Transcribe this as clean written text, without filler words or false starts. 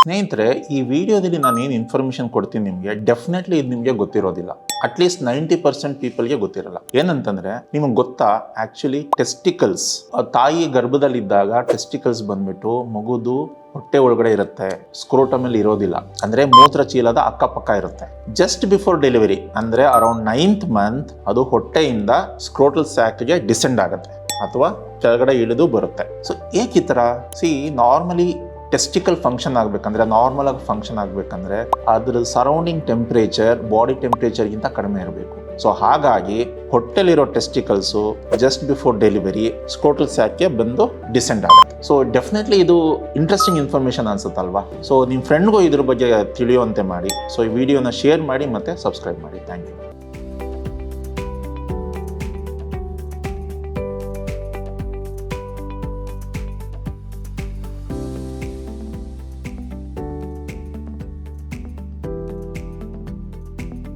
ಸ್ನೇಹಿತರೆ, ಈ ವಿಡಿಯೋದಲ್ಲಿ ನಾನು ಏನು ಇನ್ಫಾರ್ಮೇಷನ್ ಕೊಡ್ತೀನಿ ನಿಮಗೆ, ಡೆಫಿನೆಟ್ಲಿ ಇದು ನಿಮಗೆ ಗೊತ್ತಿರೋದಿಲ್ಲ. ಅಟ್ಲೀಸ್ಟ್ 90% ಪೀಪಲ್ಗೆ ಗೊತ್ತಿರಲ್ಲ. ಏನಂತಂದ್ರೆ, ನಿಮಗೆ ಗೊತ್ತಾ, ಆಕ್ಚುಲಿ ಟೆಸ್ಟಿಕಲ್ಸ್, ತಾಯಿ ಗರ್ಭದಲ್ಲಿದ್ದಾಗ ಟೆಸ್ಟಿಕಲ್ಸ್ ಬಂದ್ಬಿಟ್ಟು ಮಗುದು ಹೊಟ್ಟೆ ಒಳಗಡೆ ಇರುತ್ತೆ, ಸ್ಕ್ರೋಟಮ್ ಅಲ್ಲಿ ಇರೋದಿಲ್ಲ. ಅಂದ್ರೆ ಮೂತ್ರ ಚೀಲದ ಅಕ್ಕಪಕ್ಕ ಇರುತ್ತೆ. ಜಸ್ಟ್ ಬಿಫೋರ್ ಡೆಲಿವರಿ ಅಂದ್ರೆ ಅರೌಂಡ್ 9th ಮಂತ್ ಅದು ಹೊಟ್ಟೆಯಿಂದ ಸ್ಕ್ರೋಟಲ್ ಸ್ಯಾಕ್ಗೆ ಡಿಸೆಂಡ್ ಆಗುತ್ತೆ ಅಥವಾ ಕೆಳಗಡೆ ಇಳಿದು ಬರುತ್ತೆ. ಸೊ ಏಕೆ ಈ ಥರ? ನಾರ್ಮಲಿ ಟೆಸ್ಟಿಕಲ್ ಫಂಕ್ಷನ್ ಆಗಬೇಕಂದ್ರೆ, ನಾರ್ಮಲ್ ಆಗಿ ಫಂಕ್ಷನ್ ಆಗಬೇಕಂದ್ರೆ ಅದ್ರ ಸರೌಂಡಿಂಗ್ ಟೆಂಪ್ರೇಚರ್ ಬಾಡಿ ಟೆಂಪ್ರೇಚರ್ಗಿಂತ ಕಡಿಮೆ ಇರಬೇಕು. ಸೊ ಹಾಗಾಗಿ ಹೊಟ್ಟೆಲಿರೋ ಟೆಸ್ಟಿಕಲ್ಸು ಜಸ್ಟ್ ಬಿಫೋರ್ ಡೆಲಿವರಿ ಸ್ಕ್ರೋಟಲ್ ಸ್ಯಾಕ್ಗೆ ಬಂದು ಡಿಸೆಂಡ್ ಆಗುತ್ತೆ. ಸೊ ಡೆಫಿನೆಟ್ಲಿ ಇದು ಇಂಟ್ರೆಸ್ಟಿಂಗ್ ಇನ್ಫಾರ್ಮೇಷನ್ ಅನ್ಸುತ್ತಲ್ವಾ? ಸೊ ನಿಮ್ಮ ಫ್ರೆಂಡ್ಗೂ ಇದ್ರ ಬಗ್ಗೆ ತಿಳಿಯುವಂತೆ ಮಾಡಿ. ಸೊ ಈ ವಿಡಿಯೋನ ಶೇರ್ ಮಾಡಿ ಮತ್ತು ಸಬ್ಸ್ಕ್ರೈಬ್ ಮಾಡಿ. Thank you.